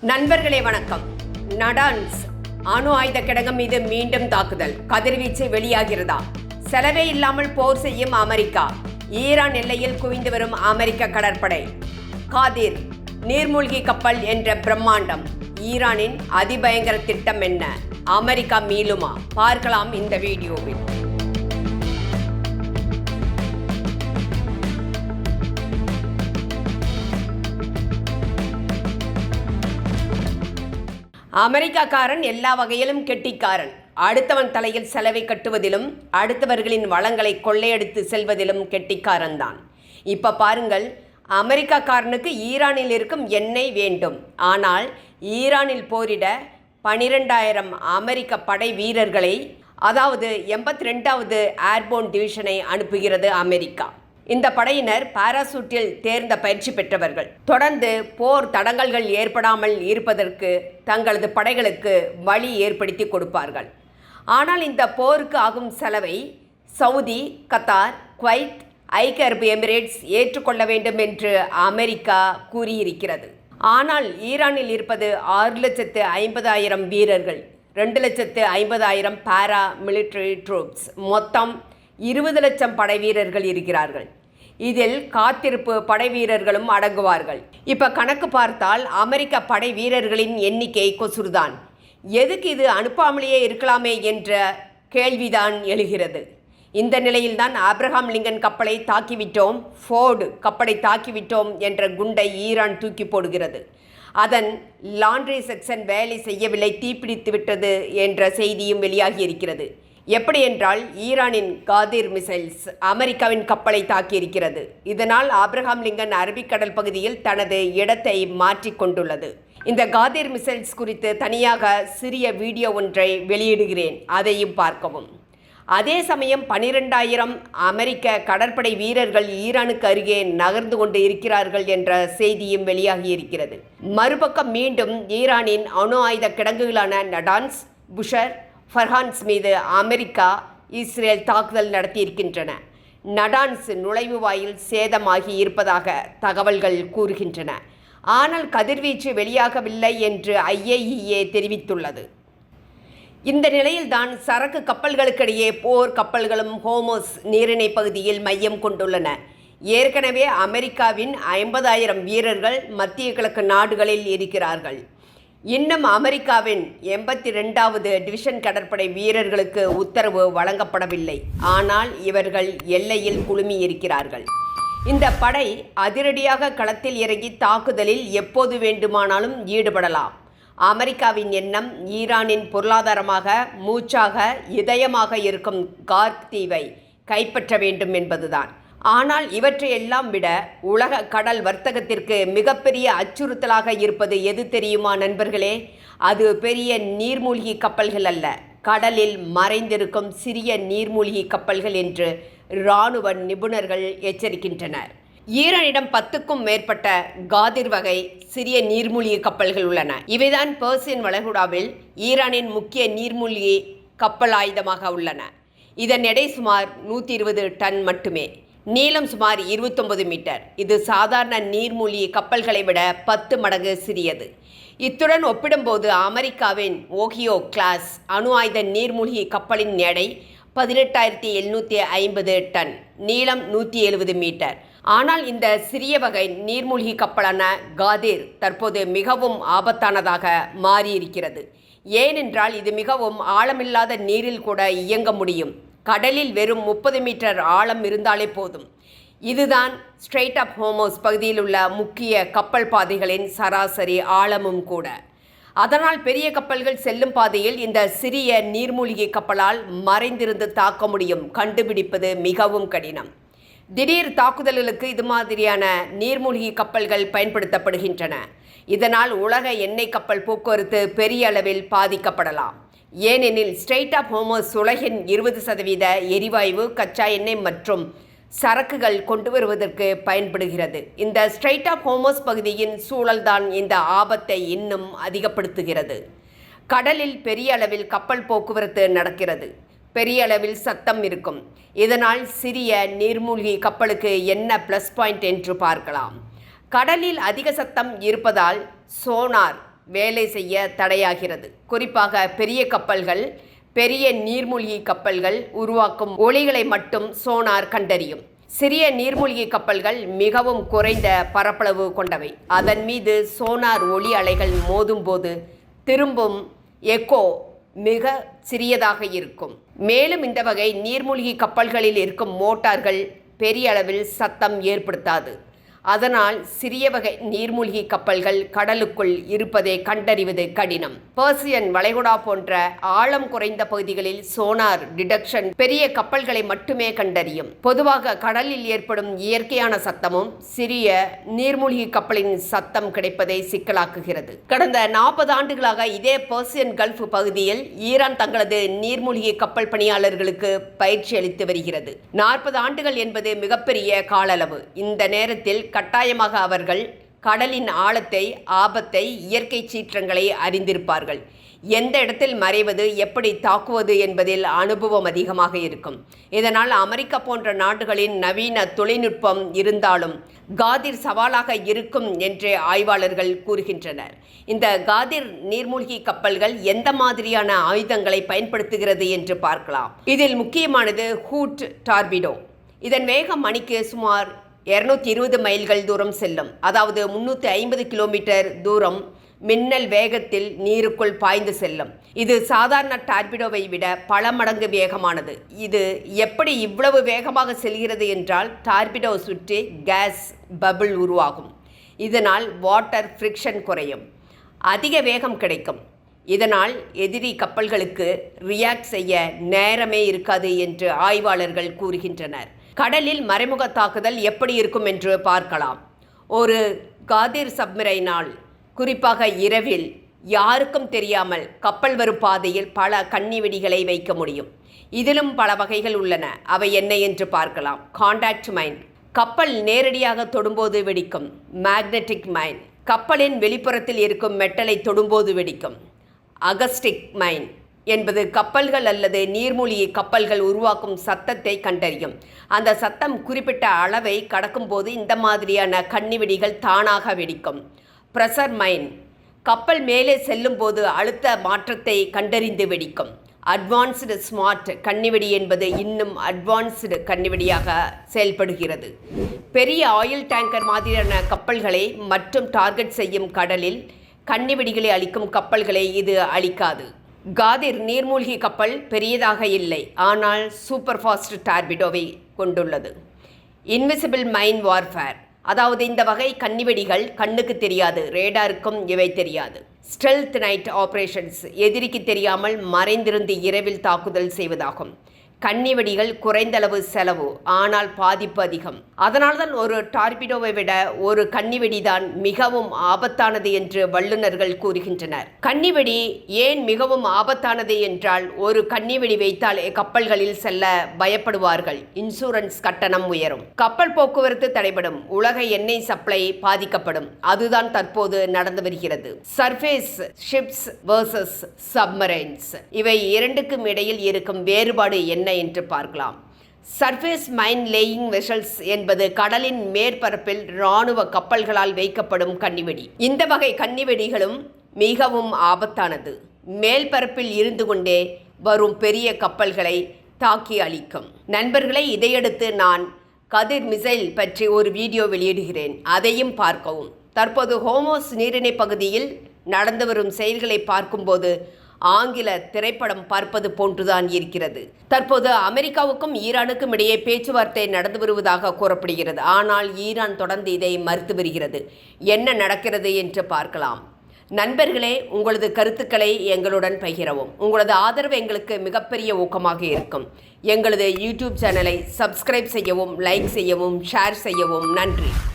நண்பர்களே வணக்கம். நடான்ஸ் அணு ஆயுத கிடங்கு மீது மீண்டும் தாக்குதல், கதிர்வீச்சு வெளியாகிறதா? செலவே இல்லாமல் போர் செய்யும் அமெரிக்கா, ஈரான் எல்லையில் குவிந்து வரும் அமெரிக்க கடற்படை. காதிர் நீர்மூழ்கி கப்பல் என்ற பிரம்மாண்டம், ஈரானின் அதிபயங்கர திட்டம் என்ன? அமெரிக்கா மீளுமா? பார்க்கலாம் இந்த வீடியோவில். அமெரிக்காக்காரன் எல்லா வகையிலும் கெட்டிக்காரன். அடுத்தவன் தலையில் செலவை கட்டுவதிலும் அடுத்தவர்களின் வளங்களை கொள்ளையடித்து செல்வதிலும் கெட்டிக்காரன் தான். இப்போ பாருங்கள், அமெரிக்காக்காரனுக்கு ஈரானில் இருக்கும் எண்ணெய் வேண்டும். ஆனால் ஈரானில் போரிட 12,000 அமெரிக்க படை வீரர்களை, அதாவது 82வது ஏர்போன் டிவிஷனை அனுப்புகிறது அமெரிக்கா. இந்த படையினர் பாராசூட்டில் தேர்ந்த பயிற்சி பெற்றவர்கள். தொடர்ந்து போர் தடங்கல்கள் ஏற்படாமல் இருப்பதற்கு தங்களது படைகளுக்கு வழி ஏற்படுத்தி கொடுப்பார்கள். ஆனால் இந்த போருக்கு ஆகும் செலவை சவுதி, கத்தார், குவைத், ஐக்கிய அரபு எமிரேட்ஸ் ஏற்றுக்கொள்ள வேண்டும் என்று அமெரிக்கா கூறியிருக்கிறது. ஆனால் ஈரானில் இருப்பது 6,50,000 வீரர்கள், 2,50,000 பாரா மிலிட்டரி ட்ரூப்ஸ், மொத்தம் 20 லட்சம் படை வீரர்கள் இருக்கிறார்கள். இதில் காத்திருப்பு படை வீரர்களும் அடங்குவார்கள். இப்போ கணக்கு பார்த்தால் அமெரிக்க படை வீரர்களின் எண்ணிக்கை கொசுறுதான். எதுக்கு இது அனுப்பாமலேயே இருக்கலாமே என்ற கேள்விதான் எழுகிறது. இந்த நிலையில்தான் ஆப்ரஹாம் லிங்கன் கப்பலை தாக்கிவிட்டோம், ஃபோர்டு கப்பலை தாக்கிவிட்டோம் என்ற குண்டை ஈரான் தூக்கி போடுகிறது. அதன் லாண்ட்ரி செக்ஷன் வேலை செய்யவில்லை, தீப்பிடித்து விட்டது என்ற செய்தியும் வெளியாகி இருக்கிறது. எப்படி என்றால், ஈரானின் காதிர் மிசைல்ஸ் அமெரிக்காவின் கப்பலை தாக்கியிருக்கிறது. இதனால் ஆப்ரஹாம் லிங்கன் அரபிக்கடல் பகுதியில் தனது இடத்தை மாற்றிக்கொண்டுள்ளது. இந்த காதிர் மிசைல்ஸ் குறித்து தனியாக சிறிய வீடியோ ஒன்றை வெளியிடுகிறேன், அதையும் பார்க்கவும். அதே சமயம் 12,000 அமெரிக்க கடற்படை வீரர்கள் ஈரானுக்கு அருகே நகர்ந்து கொண்டு இருக்கிறார்கள் என்ற செய்தியும் வெளியாகி இருக்கிறது. மறுபக்கம் மீண்டும் ஈரானின் அணு ஆயுத கிடங்குகளான நடான்ஸ், புஷர், ஃபர்ஹான்ஸ் மீது அமெரிக்கா, இஸ்ரேல் தாக்குதல் நடத்தியிருக்கின்றன. நடான்ஸ் நுழைவு வாயில் சேதமாகி இருப்பதாக தகவல்கள் கூறுகின்றன. ஆனால் கதிர்வீச்சு வெளியாகவில்லை என்று IAEA தெரிவித்துள்ளது. இந்த நிலையில்தான் சரக்கு கப்பல்களுக்கிடையே போர் கப்பல்களும் ஹோமோஸ் நீரிணை பகுதியில் மையம் கொண்டுள்ளன. ஏற்கனவே அமெரிக்காவின் 50,000 வீரர்கள் மத்திய கிழக்கு நாடுகளில் இருக்கிறார்கள். இன்னும் அமெரிக்காவின் 82வது டிவிஷன் கடற்படை வீரர்களுக்கு உத்தரவு வழங்கப்படவில்லை. ஆனால் இவர்கள் எல்லையில் குழுமி இருக்கிறார்கள். இந்த படை அதிரடியாக களத்தில் இறங்கி தாக்குதலில் எப்போது வேண்டுமானாலும் ஈடுபடலாம். அமெரிக்காவின் எண்ணம் ஈரானின் பொருளாதாரமாக, மூச்சாக, இதயமாக இருக்கும் கார்க் தீவை கைப்பற்ற வேண்டும் என்பதுதான். ஆனால் இவற்றையெல்லாம் விட உலக கடல் வர்த்தகத்திற்கு மிகப்பெரிய அச்சுறுத்தலாக இருப்பது எது தெரியுமா நண்பர்களே? அது பெரிய நீர்மூழ்கி கப்பல்கள் அல்ல, கடலில் மறைந்திருக்கும் சிறிய நீர்மூழ்கி கப்பல்கள் என்று இராணுவ நிபுணர்கள் எச்சரிக்கின்றனர். ஈரானிடம் 10க்கும் மேற்பட்ட காதிர் வகை சிறிய நீர்மூழ்கி கப்பல்கள் உள்ளன. இவைதான் பெர்சியன் வளைகுடாவில் ஈரானின் முக்கிய நீர்மூழ்கி கப்பல் ஆயுதமாக உள்ளன. இதன் எடை சுமார் 120 டன் மட்டுமே. நீளம் சுமார் 29 மீட்டர். இது சாதாரண நீர்மூழ்கி கப்பல்களை விட 10 மடங்கு சிறியது. இத்துடன் ஒப்பிடும்போது அமெரிக்காவின் ஓஹியோ கிளாஸ் அணு ஆயுத நீர்மூழ்கி கப்பலின் எடை 18,750 டன், நீளம் 170 மீட்டர். ஆனால் இந்த சிறிய வகை நீர்மூழ்கி கப்பலான காதிர் தற்போது மிகவும் ஆபத்தானதாக மாறியிருக்கிறது. ஏனென்றால் இது மிகவும் ஆழமில்லாத நீரில் கூட இயங்க முடியும். கடலில் வெறும் 30 மீட்டர் ஆழம் இருந்தாலே போதும். இதுதான் ஸ்ட்ரெய்ட் ஆஃப் ஹோர்முஸ் பகுதியில் உள்ள முக்கிய கப்பல் பாதைகளின் சராசரி ஆழமும் கூட. அதனால் பெரிய கப்பல்கள் செல்லும் பாதையில் இந்த சிறிய நீர்மூழ்கி கப்பலால் மறைந்திருந்து தாக்க முடியும். கண்டுபிடிப்பது மிகவும் கடினம். திடீர் தாக்குதல்களுக்கு இது மாதிரியான நீர்மூழ்கி கப்பல்கள் பயன்படுத்தப்படுகின்றன. இதனால் உலக எண்ணெய் கப்பல் போக்குவரத்து பெரிய அளவில் பாதிக்கப்படலாம். ஏனெனில் ஸ்ட்ரெய்ட் ஆஃப் ஹோர்முஸ் உலகின் 20% எரிவாயு, கச்சா எண்ணெய் மற்றும் சரக்குகள் கொண்டு வருவதற்கு பயன்படுகிறது. இந்த ஸ்ட்ரெய்ட் ஆஃப் ஹோர்முஸ் பகுதியின் சூழல்தான் இந்த ஆபத்தை இன்னும் அதிகப்படுத்துகிறது. கடலில் பெரிய அளவில் கப்பல் போக்குவரத்து நடக்கிறது. பெரிய அளவில் சத்தம் இருக்கும். இதனால் சிறிய நீர்மூழ்கி கப்பலுக்கு என்ன ப்ளஸ் பாயிண்ட் என்று பார்க்கலாம். கடலில் அதிக சத்தம் இருப்பதால் சோனார் வேலை செய்ய தடையாகிறது. குறிப்பாக பெரிய கப்பல்கள், பெரிய நீர்மூழ்கி கப்பல்கள் உருவாக்கும் ஒளிகளை மட்டும் சோனார் கண்டறியும். சிறிய நீர்மூழ்கி கப்பல்கள் மிகவும் குறைந்த பரப்பளவு கொண்டவை. அதன் மீது சோனார் ஒளி அலைகள் மோதும்போது திரும்பும் எக்கோ மிக சிறியதாக இருக்கும். மேலும் இந்த வகை நீர்மூழ்கி கப்பல்களில் இருக்கும் மோட்டார்கள் பெரிய அளவில் சத்தம் ஏற்படுத்தாது. அதனால் சிறிய வகை நீர்மூழ்கி கப்பல்கள் கடலுக்குள் இருப்பதை கண்டறிவது கடினம். பெர்சியன் வளைகுடா போன்ற ஆழம் குறைந்த பகுதிகளில் சோனார் டிடெக்ஷன் பெரிய கப்பல்களை மட்டுமே கண்டறியும். பொதுவாக கடலில் ஏற்படும் இயற்கையான சத்தமும் சிறிய நீர்மூழ்கி கப்பலின் சத்தம் கிடைப்பதை சிக்கலாக்குகிறது. கடந்த 40 ஆண்டுகளாக இதே பெர்சியன் கல்ஃப் பகுதியில் ஈரான் தங்களது நீர்மூழ்கி கப்பல் பணியாளர்களுக்கு பயிற்சி அளித்து வருகிறது. 40 ஆண்டுகள் என்பது மிகப்பெரிய கால அளவு. இந்த நேரத்தில் கட்டாயமாக அவர்கள் கடலின் ஆழத்தை, ஆபத்தை, இயற்கை சீற்றங்களை அறிந்திருப்பார்கள். எந்த இடத்தில் மறைவது, எப்படி தாக்குவது என்பதில் அனுபவம் அதிகமாக இருக்கும். இதனால் அமெரிக்கா போன்ற நாடுகளின் நவீன தொழில்நுட்பம் இருந்தாலும் காதிர் சவாலாக இருக்கும் என்று ஆய்வாளர்கள் கூறுகின்றனர். இந்த காதிர் நீர்மூழ்கி கப்பல்கள் எந்த மாதிரியான ஆயுதங்களை பயன்படுத்துகிறது என்று பார்க்கலாம். இதில் முக்கியமானது ஹூட் டார்பிடோ. இதன் வேகம் மணிக்கு சுமார் 220 மைல்கள் தூரம் செல்லும். அதாவது 350 கிலோமீட்டர் தூரம் மின்னல் வேகத்தில் நீருக்குள் பாய்ந்து செல்லும். இது சாதாரண டார்பிடோவை விட பல மடங்கு வேகமானது. இது எப்படி இவ்வளவு வேகமாக செல்கிறது என்றால், டார்பிடோ சுற்றி கேஸ் பபிள் உருவாகும். இதனால் வாட்டர் ஃப்ரிக்ஷன் குறையும், அதிக வேகம் கிடைக்கும். இதனால் எதிரி கப்பல்களுக்கு ரியாக்ட் செய்ய நேரமே இருக்காது என்று ஆய்வாளர்கள் கூறுகின்றனர். கடலில் மறைமுக தாக்குதல் எப்படி இருக்கும் என்று பார்க்கலாம். ஒரு காதிர் சப்மரைனால் குறிப்பாக இரவில் யாருக்கும் தெரியாமல் கப்பல் வரும் பாதையில் பல கன்னிவெடிகளை வைக்க முடியும். இதிலும் பல வகைகள் உள்ளன. அவை என்ன என்று பார்க்கலாம். கான்டாக்ட் மைன், கப்பல் நேரடியாக தொடும்போது வெடிக்கும். மேக்னெட்டிக் மைன், கப்பலின் வெளிப்புறத்தில் இருக்கும் மெட்டலை தொடும்போது வெடிக்கும். அகஸ்டிக் மைன் என்பது கப்பல்கள் அல்லது நீர்மூழ்கி கப்பல்கள் உருவாக்கும் சத்தத்தை கண்டறியும். அந்த சத்தம் குறிப்பிட்ட அளவை கடக்கும்போது இந்த மாதிரியான கன்னிவெடிகள் தானாக வெடிக்கும். ப்ரெஷர் மைன், கப்பல் மேலே செல்லும் போது அழுத்த மாற்றத்தை கண்டறிந்து வெடிக்கும். அட்வான்ஸ்டு ஸ்மார்ட் கன்னிவெடி என்பது இன்னும் அட்வான்ஸ்டு கன்னிவெடியாக செயல்படுகிறது. பெரிய ஆயில் டேங்கர் மாதிரியான கப்பல்களை மற்றும் டார்கெட் செய்யும் கடலில் கன்னிவெடிகளை அளிக்கும் கப்பல்களை இது அளிக்காது. காதிர் நீர்மூழ்கி கப்பல் பெரியதாக இல்லை, ஆனால் சூப்பர் ஃபாஸ்ட் டார்பிடோவை கொண்டுள்ளது. இன்விசிபிள் மைன் வார்ஃபேர், அதாவது இந்த வகை கன்னிவெடிகள் கண்ணுக்கு தெரியாது, ரேடாருக்கும் இவை தெரியாது. ஸ்டெல்த் நைட் ஆபரேஷன்ஸ், எதிரிக்கு தெரியாமல் மறைந்திருந்து இரவில் தாக்குதல் செய்வதாகும். கன்னிவெடிகள் குறைந்தளவு செலவு, ஆனால் பாதிப்பு அதிகம். அதனால்தான் ஒரு டார்பிடோவை விட ஒரு கன்னிவெடிதான் மிகவும் ஆபத்தானது என்று வல்லுநர்கள் கூறுகின்றனர். கன்னிவெடி ஏன் மிகவும் ஆபத்தானது என்றால், ஒரு கன்னிவெடி வைத்தால் கப்பல்களில் செல்ல பயப்படுவார்கள். இன்சூரன்ஸ் கட்டணம் உயரும், கப்பல் போக்குவரத்து தடைபடும், உலக எண்ணெய் சப்ளை பாதிக்கப்படும். அதுதான் தற்போது நடந்து வருகிறது. சர்ஃபேஸ் ஷிப்ஸ் வர்சஸ் சப்மரைன்ஸ், இவை இரண்டுக்கும் இடையில் இருக்கும் வேறுபாடு என்ன என்று பார்க்கலாம். சர்ஃபேஸ் மைன் லேயிங் வெசல்ஸ் என்பது கடலின் மேற்பரப்பில் இராணுவ கப்பல்களால் வைக்கப்படும் கன்னிவெடி. இந்த வகை கன்னிவெடிகளும் மிகவும் ஆபத்தானது. மேல்பரப்பில் இருந்து கொண்டே வரும் பெரிய கப்பல்களை தாக்கி அழிக்கும். நண்பர்களை, இதையடுத்து நான் கதிர் மிசைல் பற்றி ஒரு வீடியோ வெளியிடுகிறேன், அதையும் பார்க்கவும். தற்போது ஹோமோஸ் நீரிணை பகுதியில் நடந்து வரும் செயல்களை பார்க்கும்போது ஆங்கில திரைப்படம் பார்ப்பது போன்றுதான் இருக்கிறது. தற்போது அமெரிக்காவுக்கும் ஈரானுக்கும் இடையே பேச்சுவார்த்தை நடந்து வருவதாக கூறப்படுகிறது. ஆனால் ஈரான் தொடர்ந்து இதை மறுத்து வருகிறது. என்ன நடக்கிறது என்று பார்க்கலாம். நண்பர்களே, உங்களது கருத்துக்களை எங்களுடன் பகிரவும். உங்களது ஆதரவு எங்களுக்கு மிகப்பெரிய ஊக்கமாக இருக்கும். எங்களது யூடியூப் சேனலை சப்ஸ்கிரைப் செய்யவும், லைக் செய்யவும், ஷேர் செய்யவும். நன்றி.